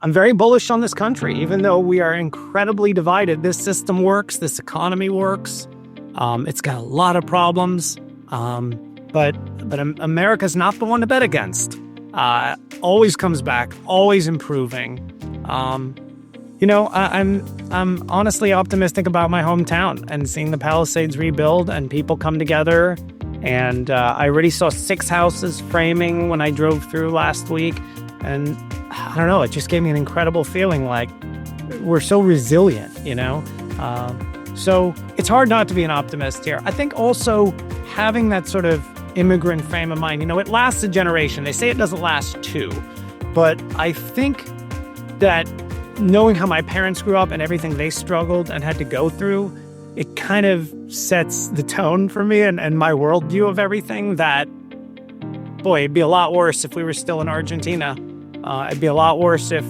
I'm very bullish on this country, even though we are incredibly divided. This system works. This economy works. It's got a lot of problems, but America's not the one to bet against. Always comes back, always improving. I'm honestly optimistic about my hometown and seeing the Palisades rebuild and people come together. And I already saw 6 houses framing when I drove through last week. And I don't know, it just gave me an incredible feeling like we're so resilient, So it's hard not to be an optimist here. I think also having that sort of immigrant frame of mind, it lasts a generation. They say it doesn't last 2. But I think that knowing how my parents grew up and everything they struggled and had to go through, it kind of sets the tone for me and my worldview of everything that, boy, it'd be a lot worse if we were still in Argentina. It'd be a lot worse if,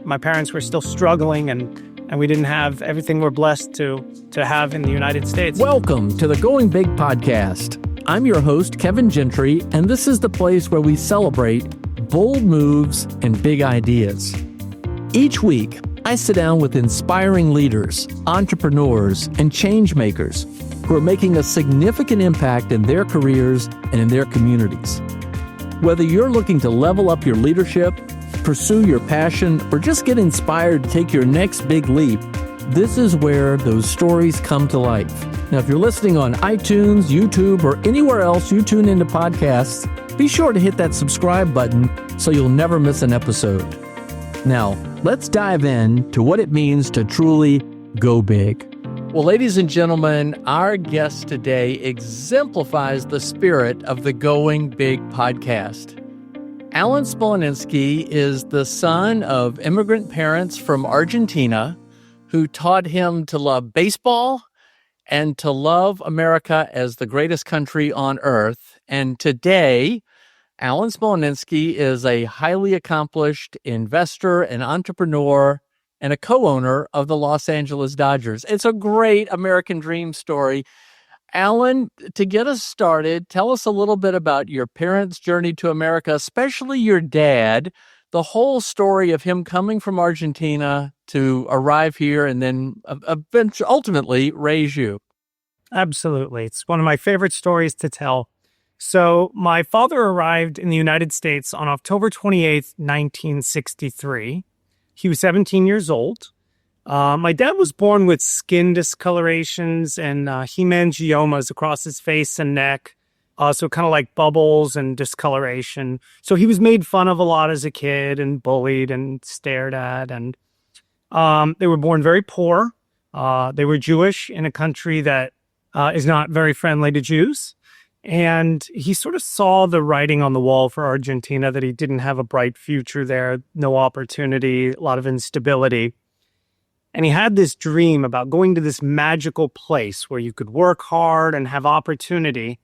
my parents were still struggling and we didn't have everything we're blessed to have in the United States. Welcome to the Going Big podcast. I'm your host, Kevin Gentry, and this is the place where we celebrate bold moves and big ideas. Each week, I sit down with inspiring leaders, entrepreneurs, and change makers who are making a significant impact in their careers and in their communities. Whether you're looking to level up your leadership, pursue your passion, or just get inspired to take your next big leap, this is where those stories come to life. Now, if you're listening on iTunes, YouTube, or anywhere else you tune into podcasts, be sure to hit that subscribe button so you'll never miss an episode. Now, let's dive in to what it means to truly go big. Well, ladies and gentlemen, our guest today exemplifies the spirit of the Going Big podcast. Alan Smolinisky is the son of immigrant parents from Argentina who taught him to love baseball and to love America as the greatest country on earth. And today, Alan Smolinisky is a highly accomplished investor and entrepreneur and a co-owner of the Los Angeles Dodgers. It's a great American dream story. Alan, to get us started, tell us a little bit about your parents' journey to America, especially your dad, the whole story of him coming from Argentina to arrive here and then eventually, ultimately raise you. Absolutely. It's one of my favorite stories to tell. So my father arrived in the United States on October 28th, 1963. He was 17 years old. My dad was born with skin discolorations and hemangiomas across his face and neck. So kind of like bubbles and discoloration. So he was made fun of a lot as a kid and bullied and stared at. And they were born very poor. They were Jewish in a country that is not very friendly to Jews. And he sort of saw the writing on the wall for Argentina that he didn't have a bright future there, no opportunity, a lot of instability. And he had this dream about going to this magical place where you could work hard and have opportunity.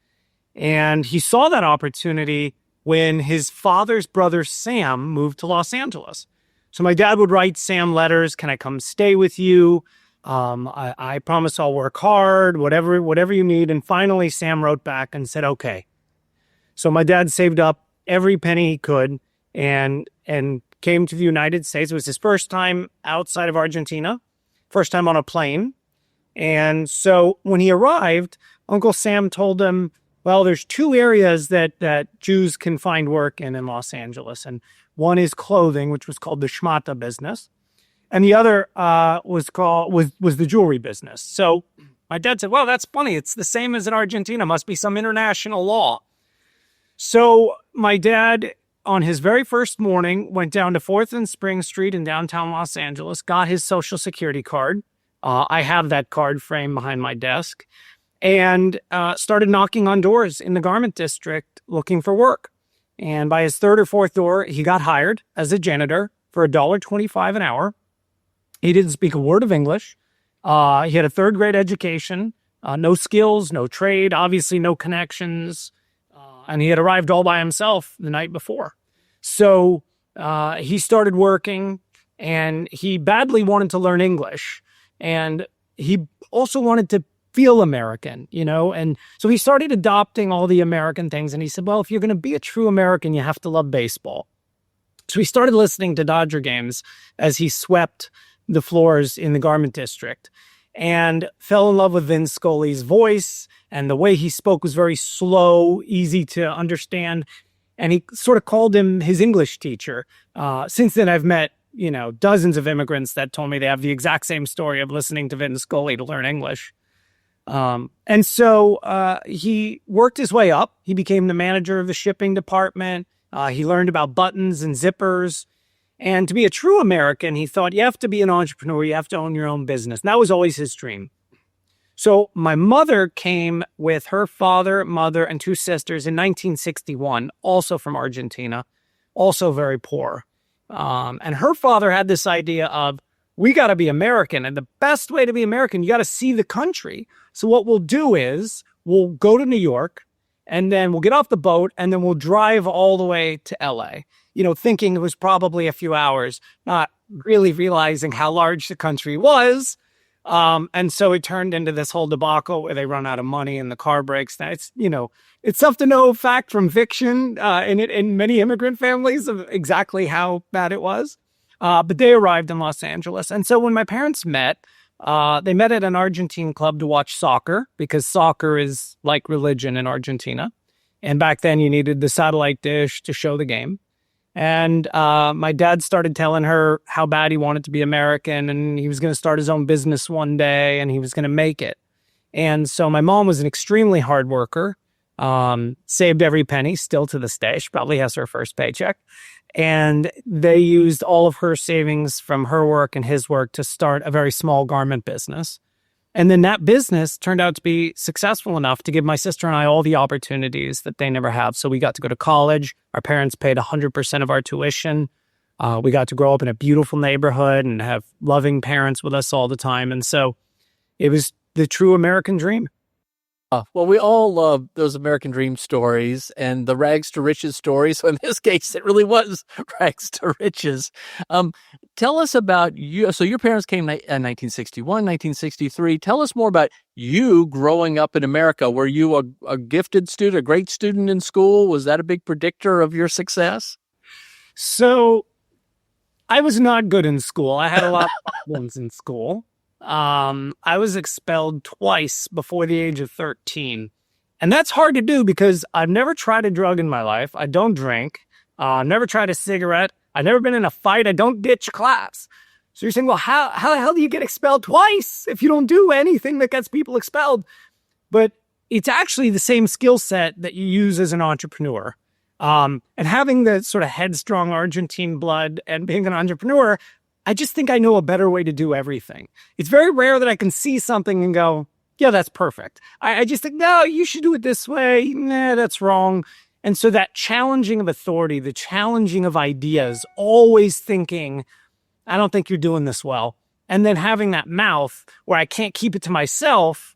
And he saw that opportunity when his father's brother, Sam, moved to Los Angeles. So my dad would write Sam letters. Can I come stay with you? I promise I'll work hard, whatever you need. And finally, Sam wrote back and said, okay. So my dad saved up every penny he could and came to the United States. It was his first time outside of Argentina, first time on a plane. And so when he arrived, Uncle Sam told him, well, there's 2 areas that Jews can find work in Los Angeles. And one is clothing, which was called the schmata business. And the other was the jewelry business. So my dad said, well, that's funny. It's the same as in Argentina. Must be some international law. So my dad, on his very first morning, went down to 4th and Spring Street in downtown Los Angeles, got his Social Security card. I have that card framed behind my desk. And started knocking on doors in the garment district looking for work. And by his 3rd or 4th door, he got hired as a janitor for $1.25 an hour. He didn't speak a word of English. He had a 3rd grade education, no skills, no trade, obviously no connections. And he had arrived all by himself the night before. So he started working, and he badly wanted to learn English. And he also wanted to feel American, and so he started adopting all the American things. And he said, well, if you're going to be a true American, you have to love baseball. So he started listening to Dodger games as he swept the floors in the garment district and fell in love with Vin Scully's voice, and the way he spoke was very slow, easy to understand. And he sort of called him his English teacher. Since then, I've met, dozens of immigrants that told me they have the exact same story of listening to Vin Scully to learn English. And so he worked his way up. He became the manager of the shipping department. He learned about buttons and zippers. And to be a true American, he thought you have to be an entrepreneur. You have to own your own business. And that was always his dream. So my mother came with her father, mother, and two sisters in 1961, also from Argentina, also very poor. And her father had this idea of, we got to be American. And the best way to be American, you got to see the country. So what we'll do is we'll go to New York, and then we'll get off the boat, and then we'll drive all the way to LA, thinking it was probably a few hours, not really realizing how large the country was. And so it turned into this whole debacle where they run out of money and the car breaks down. It's tough to know fact from fiction in many immigrant families of exactly how bad it was. But they arrived in Los Angeles. And so when my parents met, they met at an Argentine club to watch soccer, because soccer is like religion in Argentina. And back then you needed the satellite dish to show the game. And my dad started telling her how bad he wanted to be American, and he was going to start his own business one day, and he was going to make it. And so my mom was an extremely hard worker, saved every penny, still to this day. She probably has her first paycheck. And they used all of her savings from her work and his work to start a very small garment business. And then that business turned out to be successful enough to give my sister and I all the opportunities that they never have. So we got to go to college. Our parents paid 100% of our tuition. We got to grow up in a beautiful neighborhood and have loving parents with us all the time. And so it was the true American dream. Well, we all love those American dream stories and the rags to riches stories. So in this case, it really was rags to riches. Tell us about you. So your parents came in 1961, 1963. Tell us more about you growing up in America. Were you a gifted student, a great student in school? Was that a big predictor of your success? So I was not good in school. I had a lot of problems in school. I was expelled twice before the age of 13. And that's hard to do because I've never tried a drug in my life. I don't drink. I've never tried a cigarette. I've never been in a fight. I don't ditch class. So you're saying, well, how the hell do you get expelled twice if you don't do anything that gets people expelled? But it's actually the same skill set that you use as an entrepreneur. And having the sort of headstrong Argentine blood and being an entrepreneur, I just think I know a better way to do everything. It's very rare that I can see something and go, yeah, that's perfect. I just think, no, you should do it this way. Nah, that's wrong. And so that challenging of authority, the challenging of ideas, always thinking, I don't think you're doing this well. And then having that mouth where I can't keep it to myself,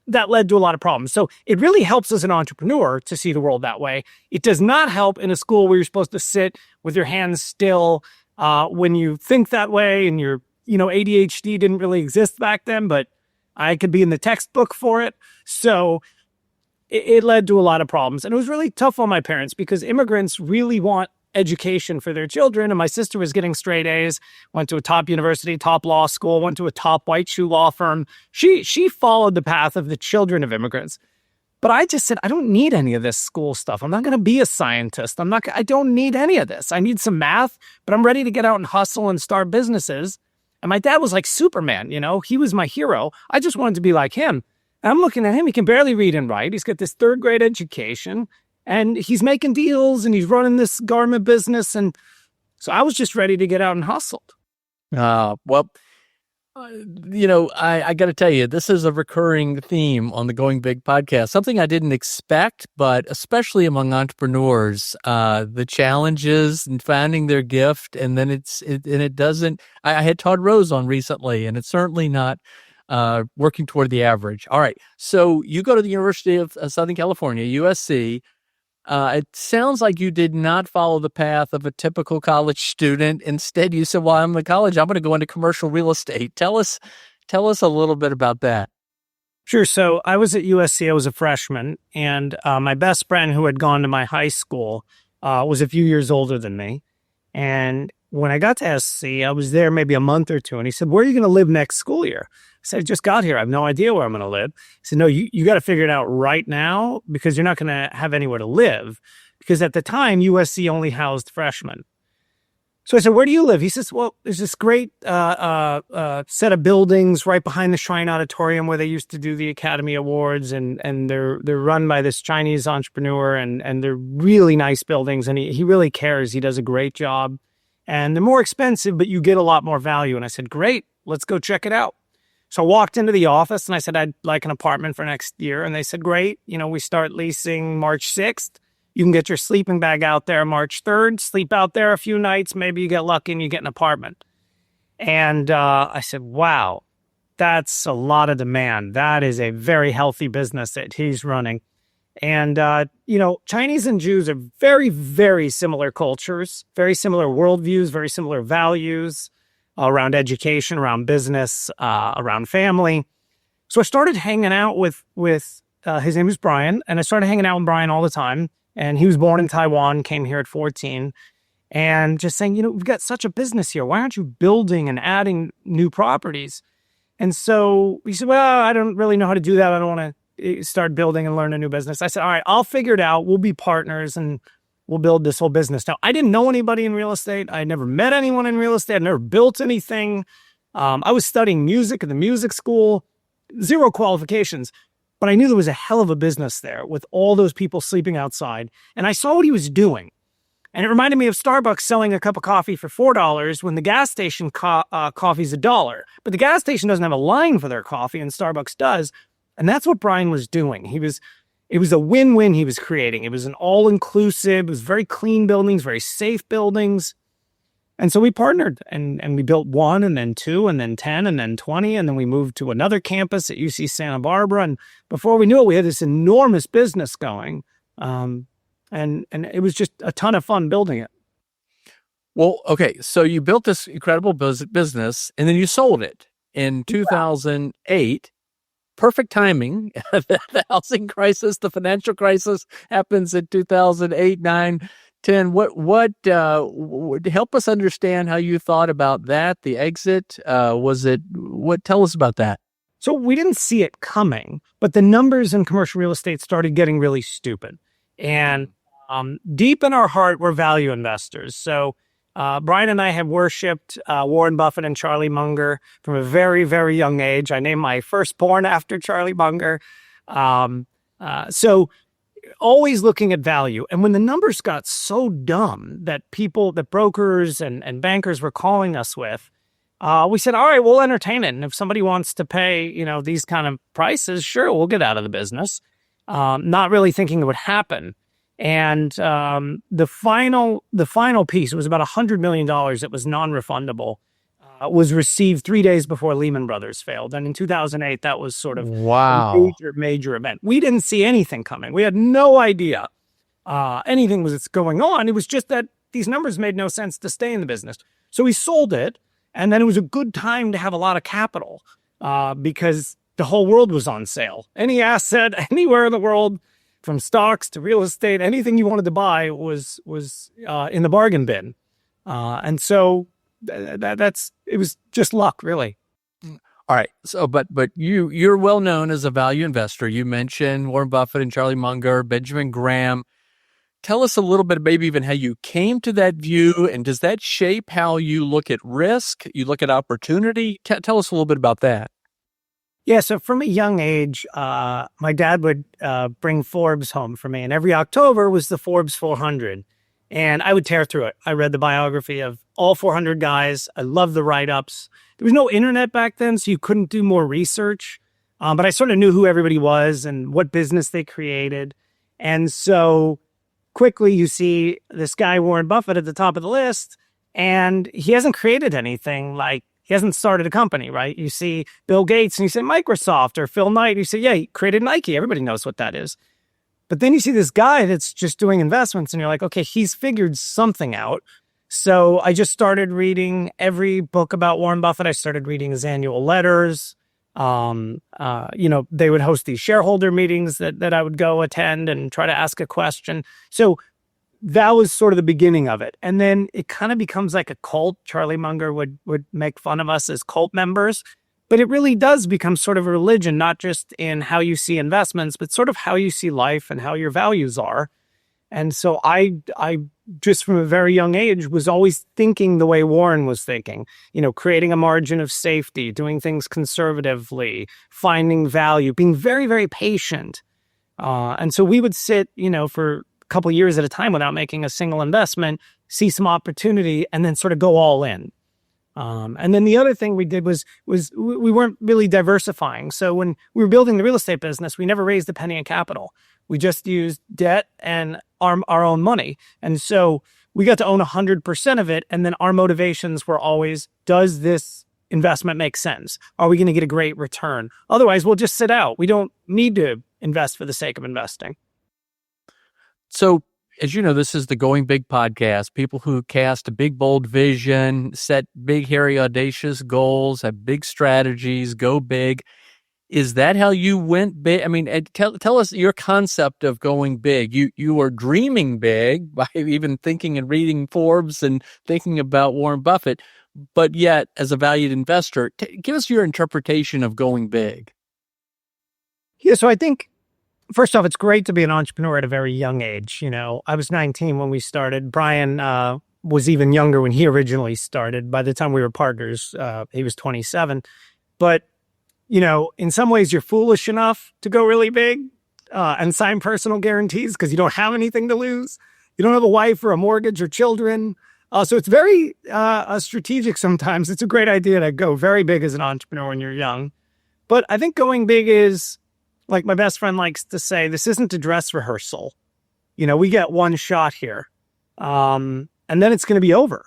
that led to a lot of problems. So it really helps as an entrepreneur to see the world that way. It does not help in a school where you're supposed to sit with your hands still. When you think that way, and your, ADHD didn't really exist back then, but I could be in the textbook for it. So it led to a lot of problems. And it was really tough on my parents because immigrants really want education for their children. And my sister was getting straight A's, went to a top university, top law school, went to a top white shoe law firm. She followed the path of the children of immigrants. But I just said, I don't need any of this school stuff. I'm not going to be a scientist. I don't need any of this. I need some math, but I'm ready to get out and hustle and start businesses. And my dad was like Superman, he was my hero. I just wanted to be like him. And I'm looking at him. He can barely read and write. He's got this third grade education and he's making deals and he's running this garment business. And so I was just ready to get out and hustle. I got to tell you, this is a recurring theme on the Going Big podcast, something I didn't expect, but especially among entrepreneurs, the challenges in finding their gift. And then it doesn't, I had Todd Rose on recently, and it's certainly not working toward the average. All right. So you go to the University of Southern California, USC. It sounds like you did not follow the path of a typical college student. Instead, you said, well, I'm in college. I'm going to go into commercial real estate. Tell us a little bit about that. Sure. So I was at USC. I was a freshman. And my best friend who had gone to my high school was a few years older than me. And when I got to SC, I was there maybe a month or two. And he said, where are you going to live next school year? I said, I just got here. I have no idea where I'm going to live. He said, no, you got to figure it out right now because you're not going to have anywhere to live. Because at the time, USC only housed freshmen. So I said, where do you live? He says, well, there's this great set of buildings right behind the Shrine Auditorium where they used to do the Academy Awards, and they're run by this Chinese entrepreneur, and they're really nice buildings, and he really cares. He does a great job. And they're more expensive, but you get a lot more value. And I said, great, let's go check it out. So I walked into the office and I said, I'd like an apartment for next year. And they said, great, we start leasing March 6th. You can get your sleeping bag out there March 3rd, sleep out there a few nights. Maybe you get lucky and you get an apartment. And I said, wow, that's a lot of demand. That is a very healthy business that he's running. And, Chinese and Jews are very, very similar cultures, very similar worldviews, very similar values around education, around business, around family. So I started hanging out with his name is Brian, and I started hanging out with Brian all the time. And he was born in Taiwan, came here at 14, and just saying, we've got such a business here. Why aren't you building and adding new properties? And so he said, well, I don't really know how to do that. I don't want to start building and learn a new business. I said, all right, I'll figure it out. We'll be partners and we'll build this whole business. Now, I didn't know anybody in real estate. I never met anyone in real estate. I never built anything. I was studying music at the music school, zero qualifications. But I knew there was a hell of a business there with all those people sleeping outside. And I saw what he was doing. And it reminded me of Starbucks selling a cup of coffee for $4 when the gas station coffee's $1. But the gas station doesn't have a line for their coffee, and Starbucks does. And that's what Brian was doing. It was a win-win he was creating. It was an all-inclusive, it was very clean buildings, very safe buildings. And so we partnered and we built 1 and then 2 and then 10 and then 20. And then we moved to another campus at UC Santa Barbara. And before we knew it, we had this enormous business going. And it was just a ton of fun building it. Well, okay. So you built this incredible business and then you sold it in 2008. Perfect timing. The housing crisis, the financial crisis happens in 2008, 9, 10, what help us understand how you thought about that, the exit? Tell us about that. So we didn't see it coming, but the numbers in commercial real estate started getting really stupid. And deep in our heart, we're value investors. So Brian and I have worshipped Warren Buffett and Charlie Munger from a very, very young age. I named my firstborn after Charlie Munger. So always looking at value. And when the numbers got so dumb that brokers and bankers were calling us with, we said, all right, we'll entertain it. And if somebody wants to pay, these kind of prices, sure, we'll get out of the business. Not really thinking it would happen. And the final piece was about $100 million that was non-refundable, was received 3 days before Lehman Brothers failed. And in 2008, that was sort of a major event. We didn't see anything coming. We had no idea anything was going on. It was just that these numbers made no sense to stay in the business. So we sold it. And then it was a good time to have a lot of capital because the whole world was on sale. Any asset, anywhere in the world, from stocks to real estate, anything you wanted to buy was in the bargain bin. And so it was just luck, really. All right. So, but you're well known as a value investor. You mentioned Warren Buffett and Charlie Munger, Benjamin Graham. Tell us a little bit, maybe even how you came to that view, and does that shape how you look at risk? You look at opportunity? Tell us a little bit about that. Yeah, so from a young age, my dad would bring Forbes home for me, and every October was the Forbes 400, and I would tear through it. I read the biography of all 400 guys. I loved the write-ups. There was no internet back then, so you couldn't do more research, but I sort of knew who everybody was and what business they created, and so quickly you see this guy, Warren Buffett, at the top of the list, and he hasn't created anything. Like, he hasn't started a company, right? You see Bill Gates and you say Microsoft, or Phil Knight, you say, yeah, he created Nike. Everybody knows what that is. But then you see this guy that's just doing investments and you're like, okay, he's figured something out. So I just started reading every book about Warren Buffett. I started reading his annual letters. They would host these shareholder meetings that I would go attend and try to ask a question. So that was sort of the beginning of it. And then it kind of becomes like a cult. Charlie Munger would make fun of us as cult members, but it really does become sort of a religion, not just in how you see investments, but sort of how you see life and how your values are. And so I just from a very young age was always thinking the way Warren was thinking, creating a margin of safety, doing things conservatively, finding value, being very, very patient. And so we would sit, for couple of years at a time without making a single investment, see some opportunity, and then sort of go all in. And then the other thing we did was we weren't really diversifying. So when we were building the real estate business, we never raised a penny in capital. We just used debt and our own money. And so we got to own 100% of it. And then our motivations were always, does this investment make sense? Are we going to get a great return? Otherwise, we'll just sit out. We don't need to invest for the sake of investing. So, as you know, this is the Going Big podcast. People who cast a big, bold vision, set big, hairy, audacious goals, have big strategies, go big. Is that how you went big? I mean, tell us your concept of going big. You were dreaming big by even thinking and reading Forbes and thinking about Warren Buffett, but yet, as a valued investor, give us your interpretation of going big. Yeah, so I think, first off, it's great to be an entrepreneur at a very young age. I was 19 when we started. Brian was even younger when he originally started. By the time we were partners, he was 27. But, in some ways, you're foolish enough to go really big and sign personal guarantees because you don't have anything to lose. You don't have a wife or a mortgage or children. So it's very strategic sometimes. It's a great idea to go very big as an entrepreneur when you're young. But I think going big is, like my best friend likes to say, this isn't a dress rehearsal. We get one shot here, and then it's going to be over.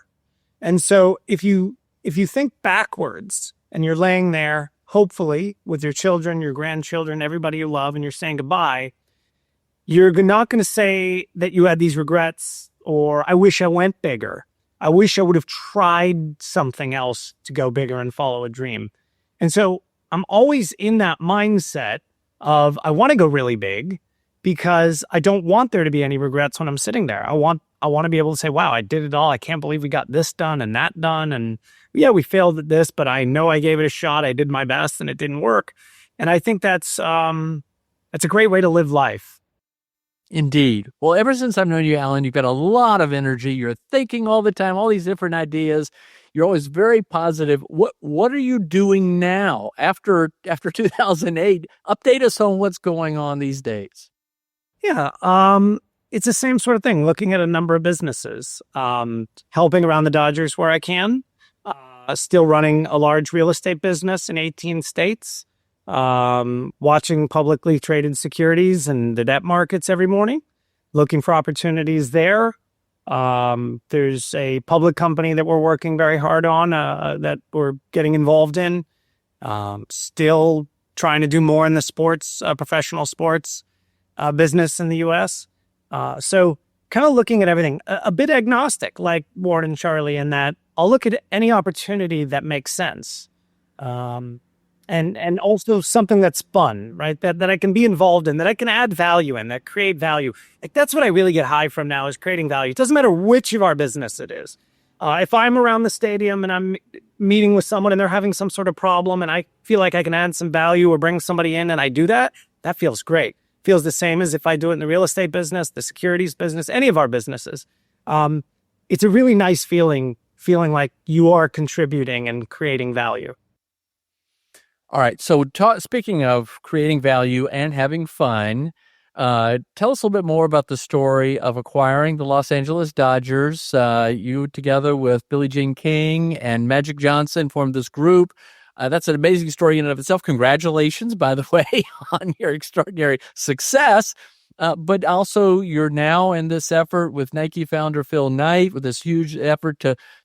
And so if you think backwards and you're laying there, hopefully with your children, your grandchildren, everybody you love, and you're saying goodbye, you're not going to say that you had these regrets or I wish I went bigger. I wish I would have tried something else to go bigger and follow a dream. And so I'm always in that mindset of I want to go really big because I don't want there to be any regrets when I'm sitting there. I want to be able to say, wow, I did it all. I can't believe we got this done and that done. And yeah, we failed at this, but I know I gave it a shot. I did my best and it didn't work. And I think that's a great way to live life. Indeed. Well, ever since I've known you, Alan, you've got a lot of energy. You're thinking all the time, all these different ideas. You're always very positive. What are you doing now after 2008? Update us on what's going on these days. Yeah, it's the same sort of thing. Looking at a number of businesses, helping around the Dodgers where I can, still running a large real estate business in 18 states, watching publicly traded securities and the debt markets every morning, looking for opportunities there. There's a public company that we're working very hard on that we're getting involved in. Still trying to do more in the sports, professional sports business in the U.S. So kind of looking at everything, a bit agnostic like Warren and Charlie in that I'll look at any opportunity that makes sense. And also something that's fun, right? That I can be involved in, that I can add value in, that create value. Like that's what I really get high from now is creating value. It doesn't matter which of our business it is. If I'm around the stadium and I'm meeting with someone and they're having some sort of problem and I feel like I can add some value or bring somebody in and I do that, that feels great. Feels the same as if I do it in the real estate business, the securities business, any of our businesses. It's a really nice feeling like you are contributing and creating value. All right. So speaking of creating value and having fun, tell us a little bit more about the story of acquiring the Los Angeles Dodgers. You together with Billie Jean King and Magic Johnson formed this group. That's an amazing story in and of itself. Congratulations, by the way, on your extraordinary success. But also, you're now in this effort with Nike founder Phil Knight with this huge effort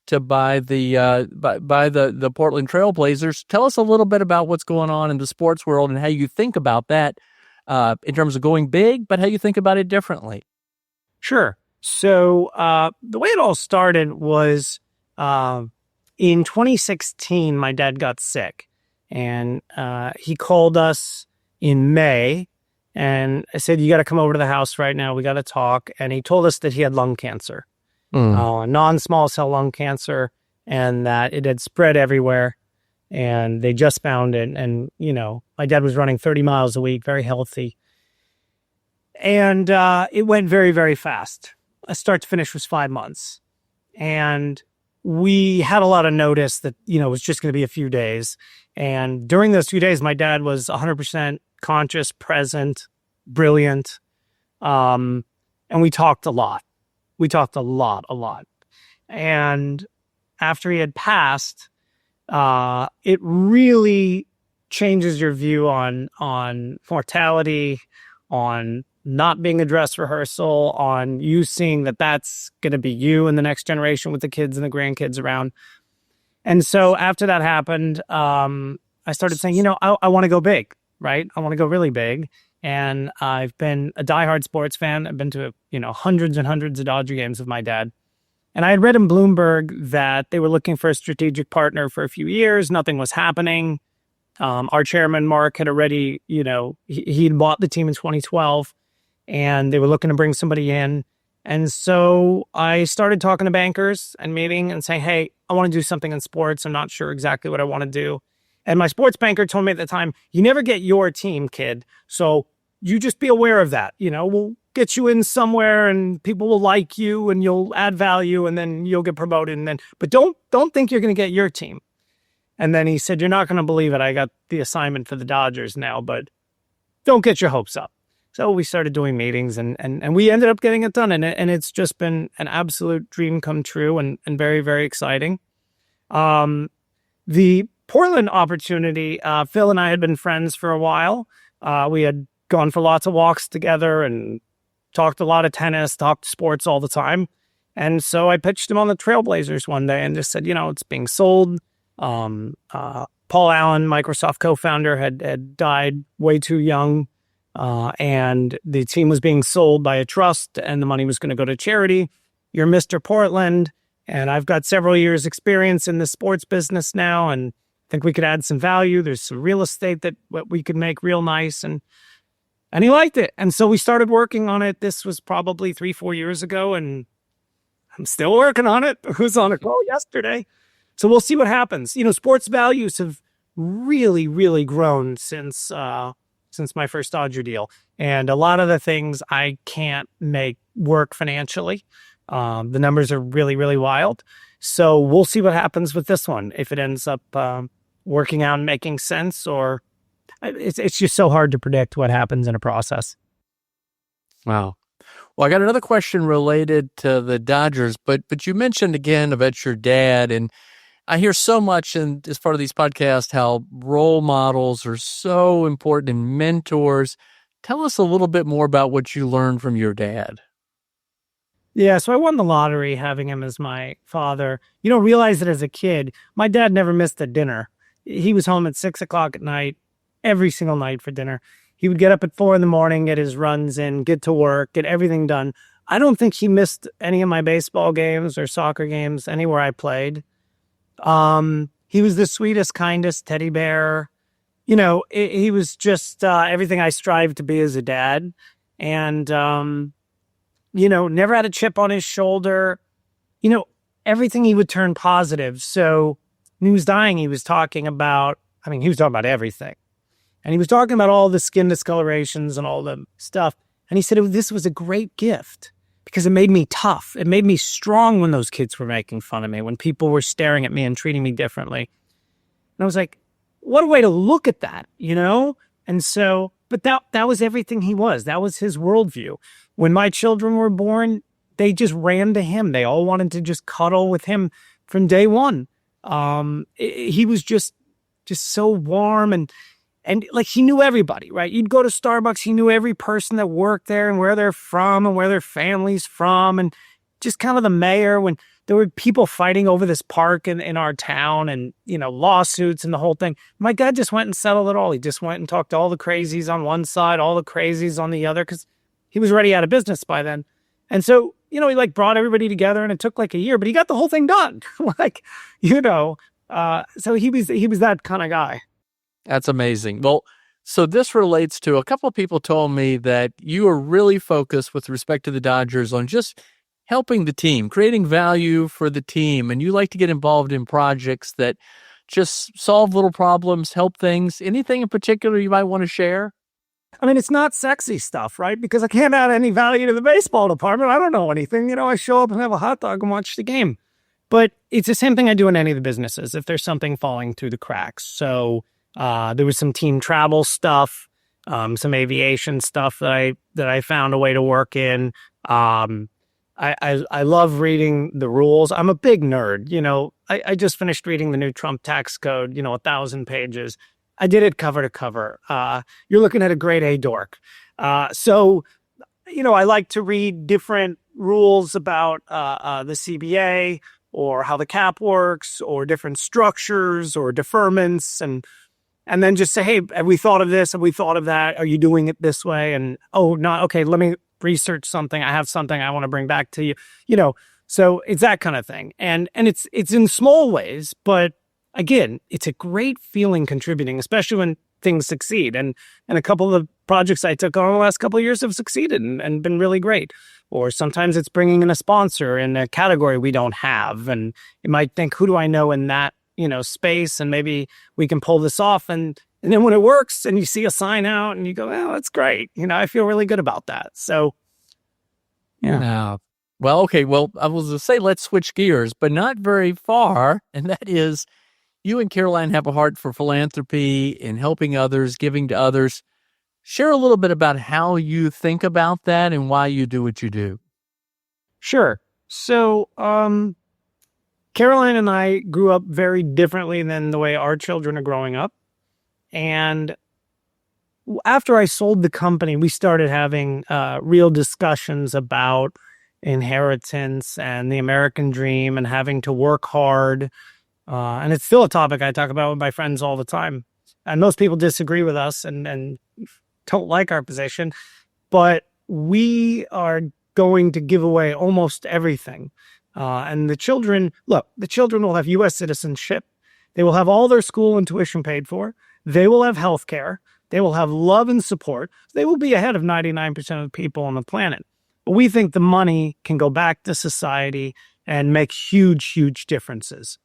to buy the Portland Trail Blazers. Tell us a little bit about what's going on in the sports world and how you think about that in terms of going big, but how you think about it differently. Sure. So the way it all started was in 2016, my dad got sick, and he called us in May And I said, you got to come over to the house right now. We got to talk. And he told us that he had lung cancer, non-small cell lung cancer, and that it had spread everywhere. And they just found it. And, my dad was running 30 miles a week, very healthy. And it went very, very fast. Start to finish was 5 months. And we had a lot of notice that, it was just going to be a few days. And during those few days, my dad was 100% conscious, present, brilliant. And we talked a lot. We talked a lot. And after he had passed, it really changes your view on mortality, on not being a dress rehearsal, on you seeing that that's going to be you in the next generation with the kids and the grandkids around. And so after that happened, I started saying, I want to go big, right? I want to go really big. And I've been a diehard sports fan. I've been to, hundreds and hundreds of Dodger games with my dad. And I had read in Bloomberg that they were looking for a strategic partner for a few years. Nothing was happening. Our chairman, Mark, had already, he'd bought the team in 2012, and they were looking to bring somebody in. And so I started talking to bankers and meeting and saying, hey, I want to do something in sports. I'm not sure exactly what I want to do. And my sports banker told me at the time, you never get your team, kid. So you just be aware of that. We'll get you in somewhere and people will like you and you'll add value and then you'll get promoted. But don't think you're going to get your team. And then he said, you're not going to believe it. I got the assignment for the Dodgers now, but don't get your hopes up. So we started doing meetings and we ended up getting it done. And it's just been an absolute dream come true and very, very exciting. The Portland opportunity, Phil and I had been friends for a while. We had gone for lots of walks together and talked a lot of tennis, talked sports all the time. And so I pitched him on the Trailblazers one day and just said, it's being sold. Paul Allen, Microsoft co-founder, had died way too young. And the team was being sold by a trust and the money was going to go to charity. You're Mr. Portland. And I've got several years experience in the sports business now. And I think we could add some value. There's some real estate that we could make real nice. And he liked it. And so we started working on it. This was probably 3-4 years ago. And I'm still working on it. I was on a call yesterday. So we'll see what happens. Sports values have really, really grown since my first Dodger deal. And a lot of the things I can't make work financially. The numbers are really, really wild. So we'll see what happens with this one. If it ends up working out and making sense, or it's just so hard to predict what happens in a process. Wow. Well, I got another question related to the Dodgers, but you mentioned again about your dad, and I hear so much as part of these podcasts how role models are so important and mentors. Tell us a little bit more about what you learned from your dad. Yeah, so I won the lottery having him as my father. You don't realize that as a kid, my dad never missed a dinner. He was home at 6 o'clock at night, every single night for dinner. He would get up at 4 a.m, get his runs in, get to work, get everything done. I don't think he missed any of my baseball games or soccer games anywhere I played. He was the sweetest, kindest teddy bear. He was just everything I strived to be as a dad. And, never had a chip on his shoulder. Everything he would turn positive. So when he was dying, he was talking about everything. And he was talking about all the skin discolorations and all the stuff. And he said, this was a great gift because it made me tough. It made me strong when those kids were making fun of me, when people were staring at me and treating me differently. And I was like, what a way to look at that, And so, but that was everything he was. That was his worldview. When my children were born, they just ran to him. They all wanted to just cuddle with him from day one. He was just so warm and like he knew everybody, right? You'd go to Starbucks, he knew every person that worked there and where they're from and where their family's from, and just kind of the mayor when there were people fighting over this park in our town and, lawsuits and the whole thing. My dad just went and settled it all. He just went and talked to all the crazies on one side, all the crazies on the other, because he was already out of business by then. And so, he brought everybody together and it took like a year, but he got the whole thing done. So he was that kind of guy. That's amazing. Well, So this relates to a couple of people told me that you are really focused with respect to the Dodgers on just helping the team, creating value for the team. And you like to get involved in projects that just solve little problems, help things. Anything in particular you might want to share? I mean, it's not sexy stuff, right? Because I can't add any value to the baseball department. I don't know anything. I show up and have a hot dog and watch the game. But it's the same thing I do in any of the businesses if there's something falling through the cracks. So there was some team travel stuff, some aviation stuff that I found a way to work in. I love reading the rules. I'm a big nerd. I just finished reading the new Trump tax code, 1,000 pages. I did it cover to cover. You're looking at a grade A dork. So I like to read different rules about the CBA or how the cap works or different structures or deferments and then just say, hey, have we thought of this? Have we thought of that? Are you doing it this way? And, oh, no, okay, let me research something. I have something I want to bring back to you. So it's that kind of thing. And it's in small ways, but again, it's a great feeling contributing, especially when things succeed. And a couple of the projects I took on the last couple of years have succeeded and been really great. Or sometimes it's bringing in a sponsor in a category we don't have. And you might think, who do I know in that, space? And maybe we can pull this off. And then when it works and you see a sign out and you go, oh, that's great. I feel really good about that. So, yeah. Well, okay. Well, I was going to say, let's switch gears, but not very far. And that is, you and Caroline have a heart for philanthropy and helping others, giving to others. Share a little bit about how you think about that and why you do what you do. Sure. So, Caroline and I grew up very differently than the way our children are growing up. And after I sold the company, we started having real discussions about inheritance and the American dream and having to work hard. And it's still a topic I talk about with my friends all the time. And most people disagree with us and don't like our position. But we are going to give away almost everything. And the children will have U.S. citizenship. They will have all their school and tuition paid for. They will have health care. They will have love and support. They will be ahead of 99% of the people on the planet. But we think the money can go back to society and make huge, huge differences.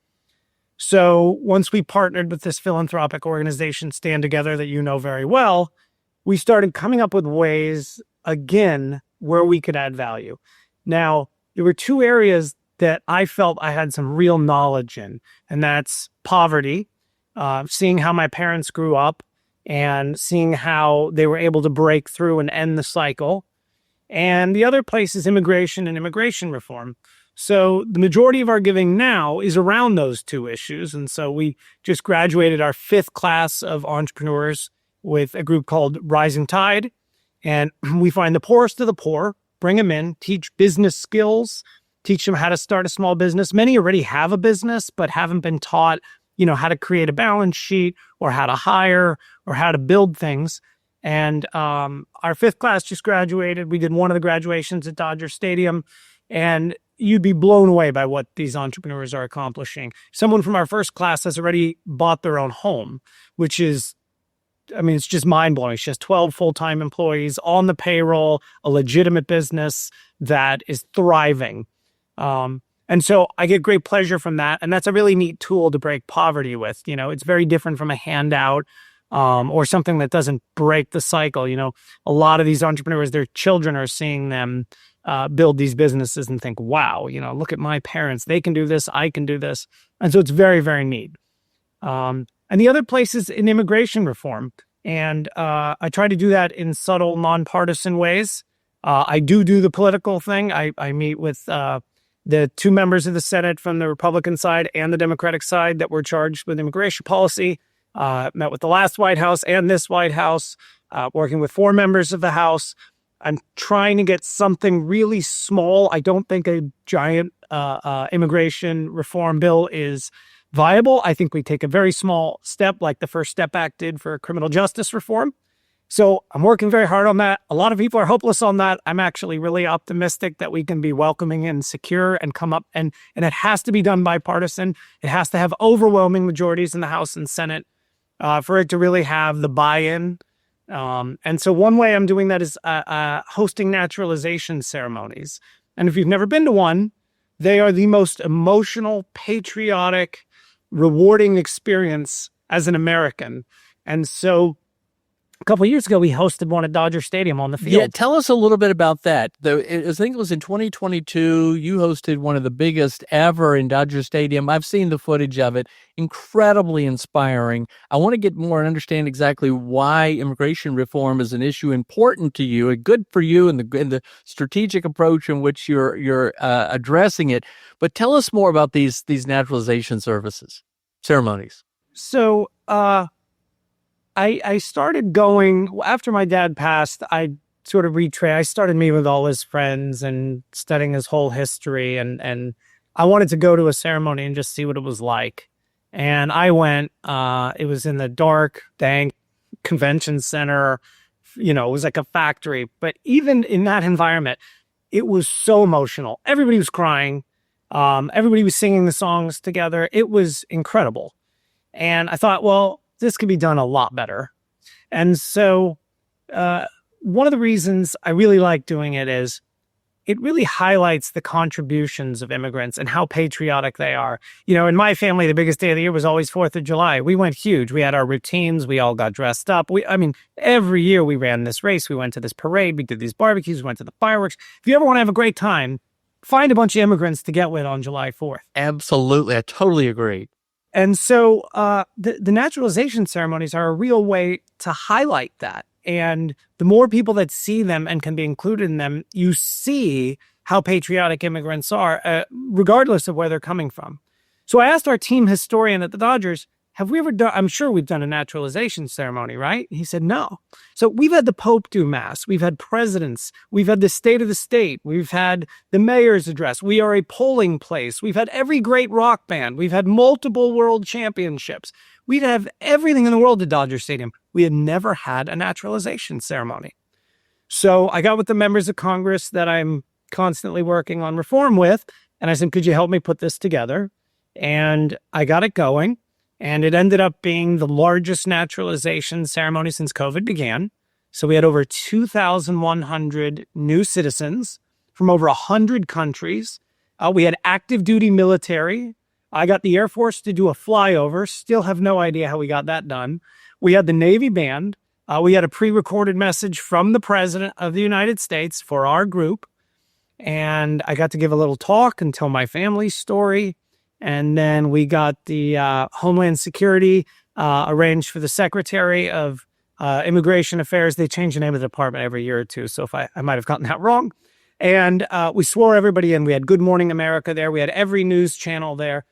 So once we partnered with this philanthropic organization, Stand Together, that you know very well, we started coming up with ways, again, where we could add value. Now, there were two areas that I felt I had some real knowledge in, and that's poverty, seeing how my parents grew up and seeing how they were able to break through and end the cycle. And the other place is immigration and immigration reform. So the majority of our giving now is around those two issues. And so we just graduated our 5th class of entrepreneurs with a group called Rising Tide. And we find the poorest of the poor, bring them in, teach business skills, teach them how to start a small business. Many already have a business, but haven't been taught, how to create a balance sheet or how to hire or how to build things. And our 5th class just graduated. We did one of the graduations at Dodger Stadium, and you'd be blown away by what these entrepreneurs are accomplishing. Someone from our 1st class has already bought their own home, which is, it's just mind-blowing. She has 12 full-time employees on the payroll, a legitimate business that is thriving. And so I get great pleasure from that. And that's a really neat tool to break poverty with. It's very different from a handout or something that doesn't break the cycle. A lot of these entrepreneurs, their children are seeing them build these businesses and think, wow, look at my parents. They can do this. I can do this. And so it's very, very neat. And the other place is in immigration reform. And I try to do that in subtle, nonpartisan ways. I do the political thing. I meet with the 2 members of the Senate from the Republican side and the Democratic side that were charged with immigration policy. Met with the last White House and this White House, working with 4 members of the House. I'm trying to get something really small. I don't think a giant immigration reform bill is viable. I think we take a very small step like the First Step Act did for criminal justice reform. So I'm working very hard on that. A lot of people are hopeless on that. I'm actually really optimistic that we can be welcoming and secure and come up. And it has to be done bipartisan. It has to have overwhelming majorities in the House and Senate for it to really have the buy-in And so one way I'm doing that is hosting naturalization ceremonies. And if you've never been to one, they are the most emotional, patriotic, rewarding experience as an American. And so a couple of years ago, we hosted one at Dodger Stadium on the field. Yeah, tell us a little bit about that. I think it was in 2022. You hosted one of the biggest ever in Dodger Stadium. I've seen the footage of it. Incredibly inspiring. I want to get more and understand exactly why immigration reform is an issue important to you and good for you, and the strategic approach in which you're addressing it. But tell us more about these naturalization ceremonies. So, I started going after my dad passed. I sort of I started meeting with all his friends and studying his whole history. And I wanted to go to a ceremony and just see what it was like. And I went, it was in the dark, dank convention center. It was like a factory. But even in that environment, it was so emotional. Everybody was crying. Everybody was singing the songs together. It was incredible. And I thought, well, this could be done a lot better. And so one of the reasons I really like doing it is it really highlights the contributions of immigrants and how patriotic they are. In my family, the biggest day of the year was always 4th of July. We went huge. We had our routines. We all got dressed up. Every year we ran this race. We went to this parade. We did these barbecues. We went to the fireworks. If you ever want to have a great time, find a bunch of immigrants to get with on July 4th. Absolutely. I totally agree. And so the naturalization ceremonies are a real way to highlight that. And the more people that see them and can be included in them, you see how patriotic immigrants are, regardless of where they're coming from. So I asked our team historian at the Dodgers, have we ever done, I'm sure we've done a naturalization ceremony, right? He said, no. So we've had the Pope do mass. We've had presidents. We've had the state of the state. We've had the mayor's address. We are a polling place. We've had every great rock band. We've had multiple world championships. We'd have everything in the world at Dodger Stadium. We had never had a naturalization ceremony. So I got with the members of Congress that I'm constantly working on reform with, and I said, could you help me put this together? And I got it going. And it ended up being the largest naturalization ceremony since COVID began. So we had over 2,100 new citizens from over 100 countries. We had active duty military. I got the Air Force to do a flyover. Still have no idea how we got that done. We had the Navy band. We had a pre-recorded message from the President of the United States for our group. And I got to give a little talk and tell my family's story. And then we got the Homeland Security arranged for the Secretary of Immigration Affairs. They change the name of the department every year or two, so if I might have gotten that wrong. And we swore everybody in. We had Good Morning America there. We had every news channel there.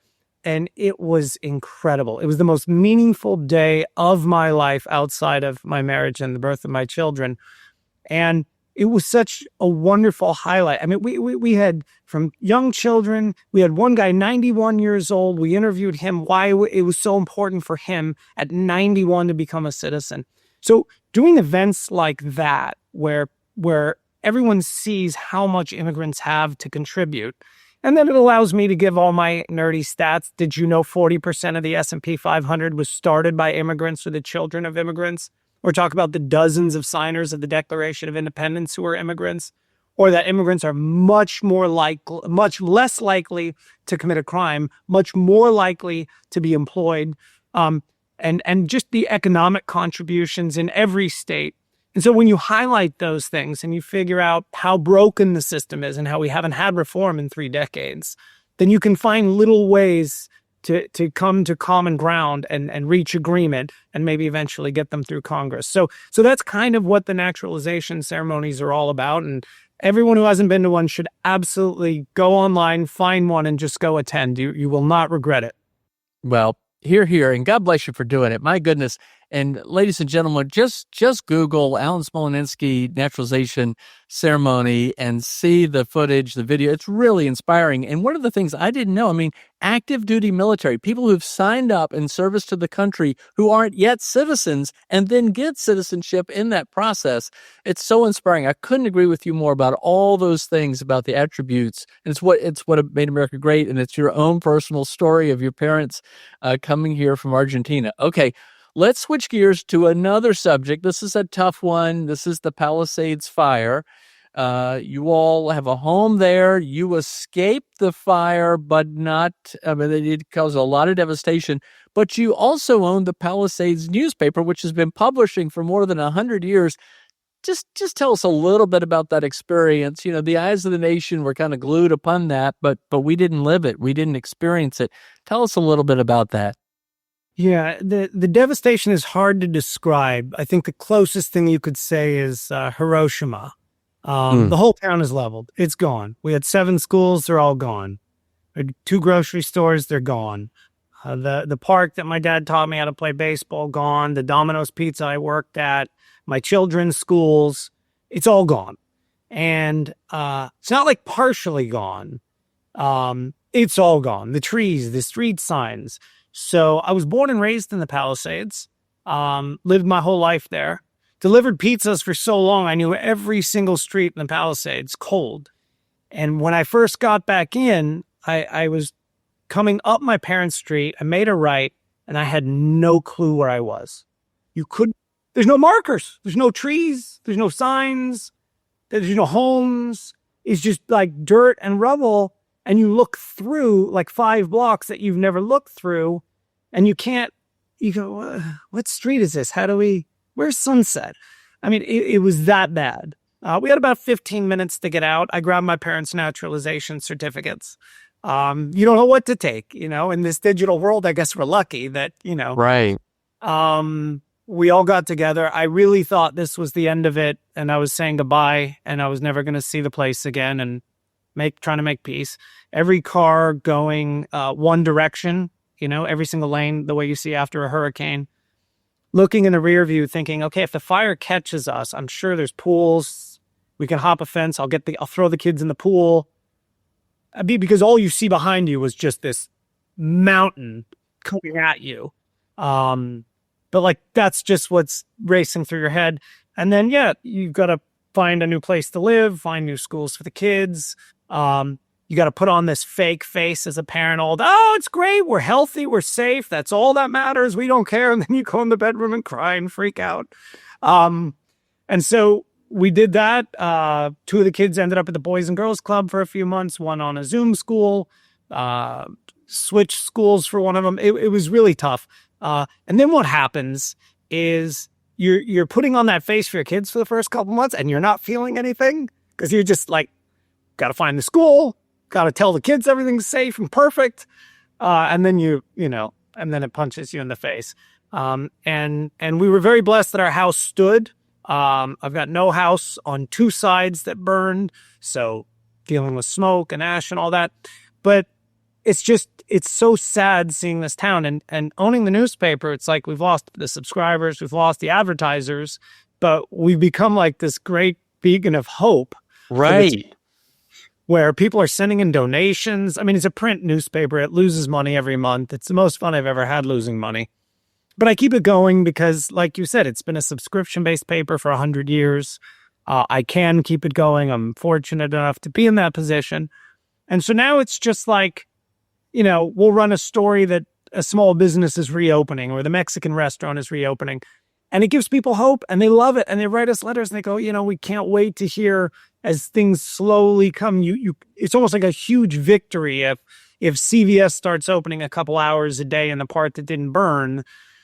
And it was incredible. It was the most meaningful day of my life outside of my marriage and the birth of my children. And it was such a wonderful highlight. I mean, we had from young children, we had one guy, 91 years old. We interviewed him, why it was so important for him at 91 to become a citizen. So doing events like that, where everyone sees how much immigrants have to contribute, and then it allows me to give all my nerdy stats. Did you know 40% of the S&P 500 was started by immigrants or the children of immigrants? Or talk about the dozens of signers of the Declaration of Independence who are immigrants, or that immigrants are much less likely to commit a crime, much more likely to be employed, and just the economic contributions in every state. And so when you highlight those things and you figure out how broken the system is and how we haven't had reform in 3 decades, then you can find little ways to come to common ground and reach agreement and maybe eventually get them through Congress. So that's kind of what the naturalization ceremonies are all about. And everyone who hasn't been to one should absolutely go online, find one, and just go attend. You will not regret it. Well, here, and God bless you for doing it. My goodness. And ladies and gentlemen, just Google Alan Smolinisky naturalization ceremony and see the footage, the video. It's really inspiring. And one of the things I didn't know, active duty military, people who've signed up in service to the country who aren't yet citizens and then get citizenship in that process. It's so inspiring. I couldn't agree with you more about all those things, about the attributes. And it's what made America great. And it's your own personal story of your parents coming here from Argentina. Okay. Let's switch gears to another subject. This is a tough one. This is the Palisades fire. You all have a home there. You escaped the fire, but not, I mean, it caused a lot of devastation. But you also own the Palisades newspaper, which has been publishing for more than 100 years. Just tell us a little bit about that experience. You know, the eyes of the nation were kind of glued upon that, but we didn't live it. We didn't experience it. Tell us a little bit about that. Yeah, the devastation is hard to describe. I think the closest thing you could say is Hiroshima. The whole town is leveled. It's gone. We had 7 schools. They're all gone. We had 2 grocery stores. They're gone. The park that my dad taught me how to play baseball, gone. The Domino's Pizza I worked at, my children's schools, it's all gone. And it's not like partially gone. It's all gone. The trees, the street signs. So I was born and raised in the Palisades, lived my whole life there, delivered pizzas for so long. I knew every single street in the Palisades cold. And when I first got back in, I was coming up my parents' street. I made a right and I had no clue where I was. There's no markers. There's no trees. There's no signs. There's no homes. It's just like dirt and rubble. And you look through like 5 blocks that you've never looked through, and you go, what street is this? Where's Sunset? I mean, it was that bad. We had about 15 minutes to get out. I grabbed my parents' naturalization certificates. You don't know what to take, in this digital world. I guess we're lucky that, Right. We all got together. I really thought this was the end of it, and I was saying goodbye, and I was never going to see the place again, and trying to make peace. Every car going one direction, every single lane, the way you see after a hurricane. Looking in the rear view, thinking, okay, if the fire catches us, I'm sure there's pools. We can hop a fence. I'll throw the kids in the pool. Because all you see behind you was just this mountain coming at you. But that's just what's racing through your head. And then, you've got to find a new place to live, find new schools for the kids. You got to put on this fake face as a parent. Oh, it's great. We're healthy. We're safe. That's all that matters. We don't care. And then you go in the bedroom and cry and freak out. And so we did that. 2 of the kids ended up at the Boys and Girls Club for a few months, one on a Zoom school, switched schools for one of them. It was really tough. And then what happens is you're putting on that face for your kids for the first couple months and you're not feeling anything because you're just got to find the school, got to tell the kids everything's safe and perfect. And then and then it punches you in the face. And we were very blessed that our house stood. I've got no house on 2 sides that burned. So dealing with smoke and ash and all that. But it's so sad seeing this town and owning the newspaper. It's like we've lost the subscribers, we've lost the advertisers, but we've become like this great beacon of hope. Right. Where people are sending in donations. I mean, it's a print newspaper. It loses money every month. It's the most fun I've ever had losing money. But I keep it going because, like you said, it's been a subscription-based paper for 100 years. I can keep it going. I'm fortunate enough to be in that position. And so now it's just we'll run a story that a small business is reopening or the Mexican restaurant is reopening. And it gives people hope and they love it. And they write us letters and they go, we can't wait to hear as things slowly come. It's almost like a huge victory if CVS starts opening a couple hours a day in the part that didn't burn.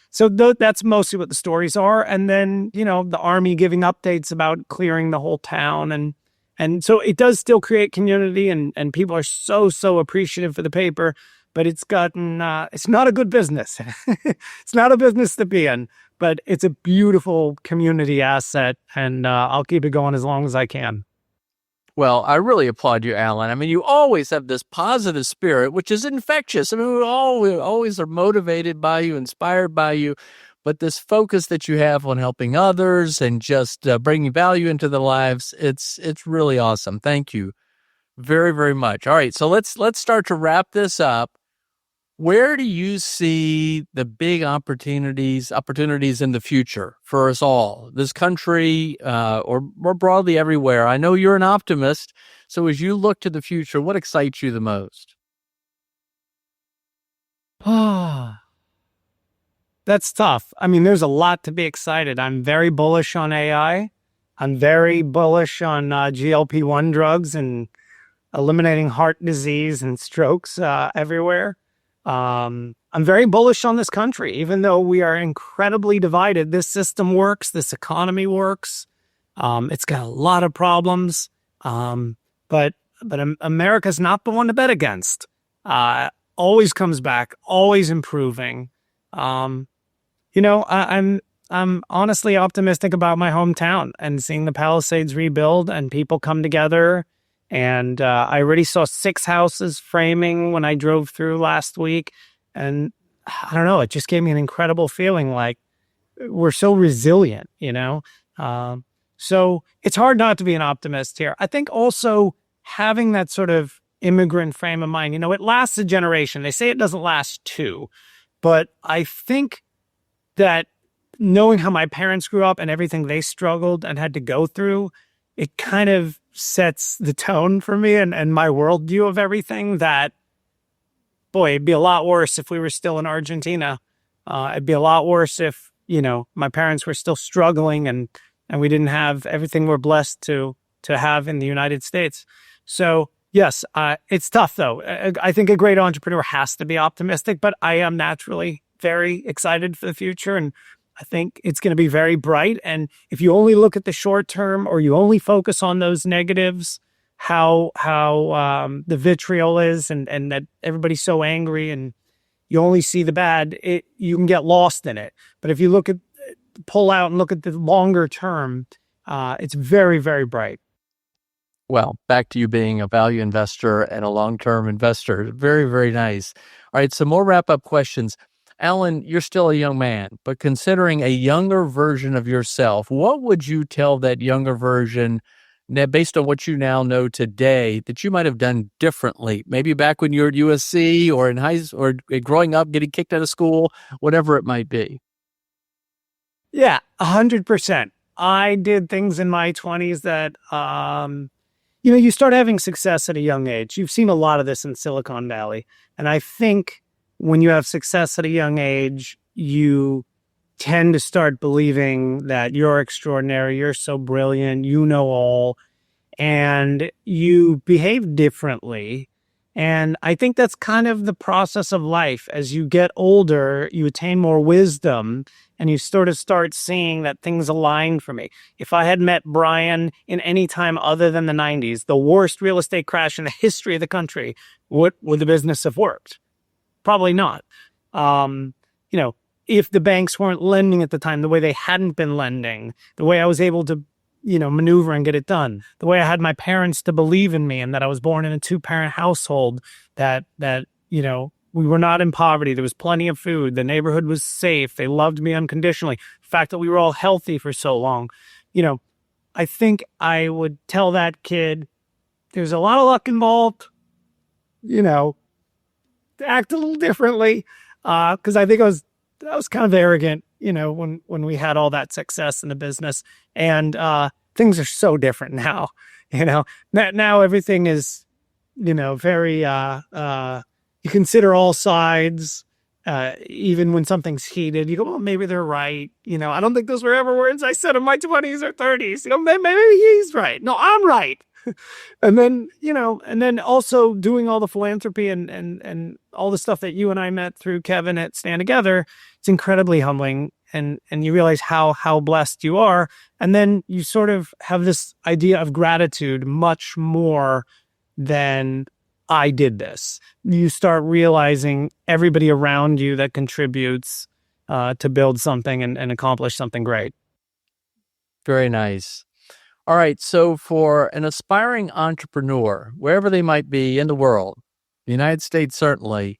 So that's mostly what the stories are. And then, the army giving updates about clearing the whole town. And so it does still create community and people are so appreciative for the paper, but it's gotten, it's not a good business. It's not a business to be in, but it's a beautiful community asset and I'll keep it going as long as I can. Well, I really applaud you, Alan. I mean, you always have this positive spirit, which is infectious. I mean, we always are motivated by you, inspired by you. But this focus that you have on helping others and just bringing value into their lives, it's really awesome. Thank you very, very much. All right, so let's start to wrap this up. Where do you see the big opportunities in the future for us all, this country, or more broadly everywhere? I know you're an optimist. So as you look to the future, what excites you the most? The That's tough. I mean, there's a lot to be excited. I'm very bullish on AI. I'm very bullish on GLP-1 drugs and eliminating heart disease and strokes everywhere. I'm very bullish on this country, even though we are incredibly divided. This system works. This economy works. It's got a lot of problems, but America's not the one to bet against. Always comes back, always improving. I'm honestly optimistic about my hometown and seeing the Palisades rebuild and people come together. And I already saw 6 houses framing when I drove through last week. And I don't know, it just gave me an incredible feeling like we're so resilient, So it's hard not to be an optimist here. I think also having that sort of immigrant frame of mind, it lasts a generation. They say it doesn't last 2, but I think that knowing how my parents grew up and everything they struggled and had to go through, it kind of sets the tone for me and my worldview of everything that, boy, it'd be a lot worse if we were still in Argentina. It'd be a lot worse if, my parents were still struggling and we didn't have everything we're blessed to have in the United States. So yes, it's tough though. I think a great entrepreneur has to be optimistic, but I am naturally very excited for the future. And I think it's going to be very bright. And if you only look at the short term or you only focus on those negatives, how the vitriol is and that everybody's so angry and you only see the bad, you can get lost in it. But if you pull out and look at the longer term, it's very, very bright. Well, back to you being a value investor and a long-term investor. Very, very nice. All right, some more wrap-up questions. Alan, you're still a young man, but considering a younger version of yourself, what would you tell that younger version, based on what you now know today, that you might have done differently? Maybe back when you were at USC or in high or growing up, getting kicked out of school, whatever it might be. Yeah, 100%. I did things in my 20s that, you start having success at a young age. You've seen a lot of this in Silicon Valley. And I think when you have success at a young age, you tend to start believing that you're extraordinary, you're so brilliant, you know all, and you behave differently. And I think that's kind of the process of life. As you get older, you attain more wisdom and you sort of start seeing that things align for me. If I had met Brian in any time other than the 90s, the worst real estate crash in the history of the country, would the business have worked? Probably not. If the banks weren't lending at the time, the way they hadn't been lending, the way I was able to, maneuver and get it done, the way I had my parents to believe in me and that I was born in a 2-parent household, that we were not in poverty. There was plenty of food. The neighborhood was safe. They loved me unconditionally. The fact that we were all healthy for so long, I think I would tell that kid, there's a lot of luck involved, act a little differently, because I think I was kind of arrogant, when we had all that success in the business, and things are so different now. Now everything is, very. You consider all sides, even when something's heated. You go, well, maybe they're right. I don't think those were ever words I said in my 20s or 30s. Maybe he's right. No, I'm right. And then, also doing all the philanthropy and all the stuff that you and I met through Kevin at Stand Together, it's incredibly humbling. And you realize how blessed you are. And then you sort of have this idea of gratitude much more than I did this. You start realizing everybody around you that contributes to build something and accomplish something great. Very nice. All right. So for an aspiring entrepreneur, wherever they might be in the world, the United States certainly,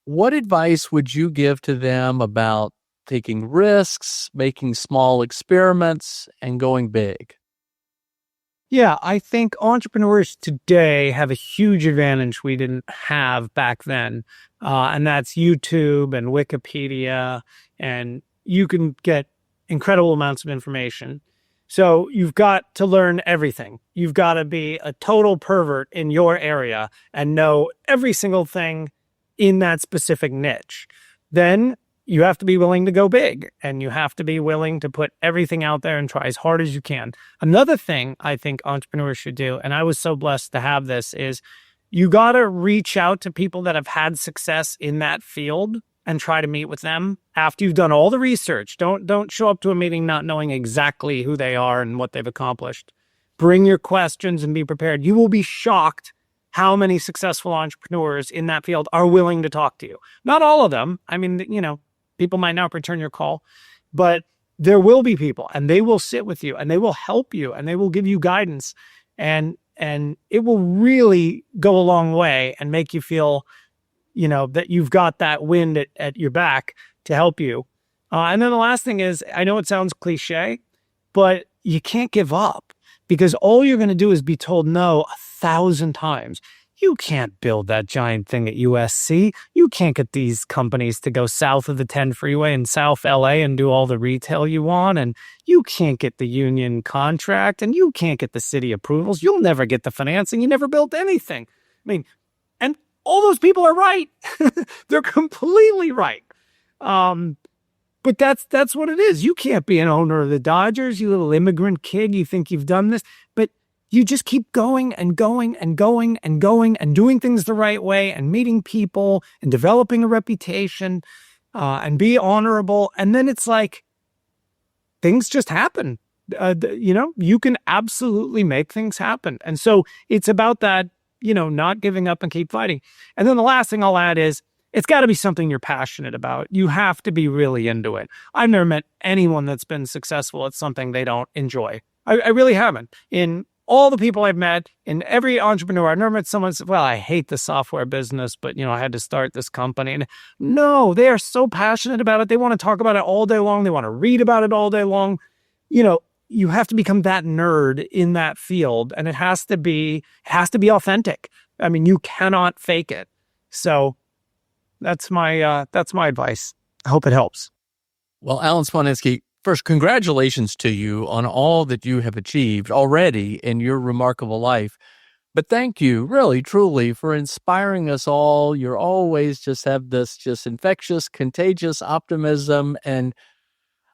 what advice would you give to them about taking risks, making small experiments, and going big? Yeah, I think entrepreneurs today have a huge advantage we didn't have back then. And that's YouTube and Wikipedia, and you can get incredible amounts of information. So you've got to learn everything. You've got to be a total pervert in your area and know every single thing in that specific niche. Then you have to be willing to go big, and you have to be willing to put everything out there and try as hard as you can. Another thing I think entrepreneurs should do, and I was so blessed to have this, is you got to reach out to people that have had success in that field and try to meet with them after you've done all the research. Don't show up to a meeting not knowing exactly who they are and what they've accomplished. Bring your questions and be prepared. You will be shocked how many successful entrepreneurs in that field are willing to talk to you. Not all of them. I mean, people might not return your call, but there will be people, and they will sit with you, and they will help you, and they will give you guidance, and it will really go a long way and make you feel, that you've got that wind at your back to help you. And then the last thing is, I know it sounds cliche, but you can't give up, because all you're going to do is be told no 1,000 times. You can't build that giant thing at USC. You can't get these companies to go south of the 10 freeway in South LA and do all the retail you want. And you can't get the union contract, and you can't get the city approvals. You'll never get the financing. You never built anything. I mean, and all those people are right. They're completely right. But that's what it is. You can't be an owner of the Dodgers, you little immigrant kid. You think you've done this, but you just keep going and going and going and going and doing things the right way and meeting people and developing a reputation and be honorable. And then it's like things just happen. You can absolutely make things happen. And so it's about that, not giving up and keep fighting. And then the last thing I'll add is, it's got to be something you're passionate about. You have to be really into it. I've never met anyone that's been successful at something they don't enjoy. I really haven't. In all the people I've met, in every entrepreneur, I've never met someone who said, well, I hate the software business, but, I had to start this company. And no, they are so passionate about it. They want to talk about it all day long. They want to read about it all day long. You have to become that nerd in that field, and it has to be authentic. I mean, you cannot fake it. So that's my advice. I hope it helps. Well, Alan Smolinisky, first, congratulations to you on all that you have achieved already in your remarkable life. But thank you, really, truly, for inspiring us all. You're always just have this just infectious, contagious optimism, and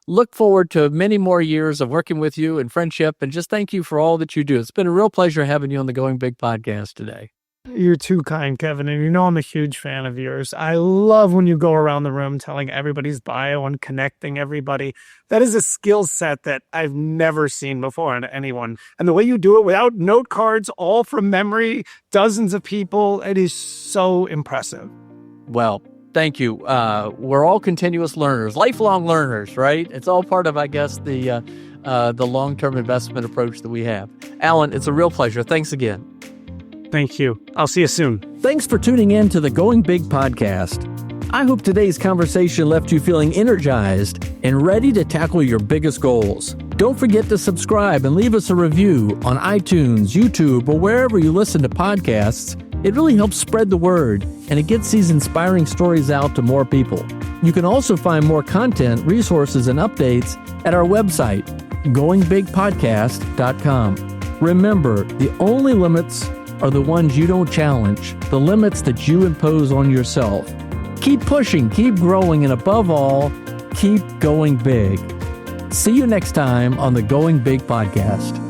look forward to many more years of working with you and friendship. And just thank you for all that you do. It's been a real pleasure having you on the Going Big podcast today. You're too kind, Kevin, and I'm a huge fan of yours. I love when you go around the room telling everybody's bio and connecting everybody. That is a skill set that I've never seen before in anyone. And the way you do it without note cards, all from memory, dozens of people, it is so impressive. Well, thank you. We're all continuous learners, lifelong learners, right? It's all part of, I guess, the long-term investment approach that we have. Alan, it's a real pleasure. Thanks again. Thank you. I'll see you soon. Thanks for tuning in to the Going Big podcast. I hope today's conversation left you feeling energized and ready to tackle your biggest goals. Don't forget to subscribe and leave us a review on iTunes, YouTube, or wherever you listen to podcasts. It really helps spread the word, and it gets these inspiring stories out to more people. You can also find more content, resources, and updates at our website, goingbigpodcast.com. Remember, the only limits are the ones you don't challenge, the limits that you impose on yourself. Keep pushing, keep growing, and above all, keep going big. See you next time on the Going Big podcast.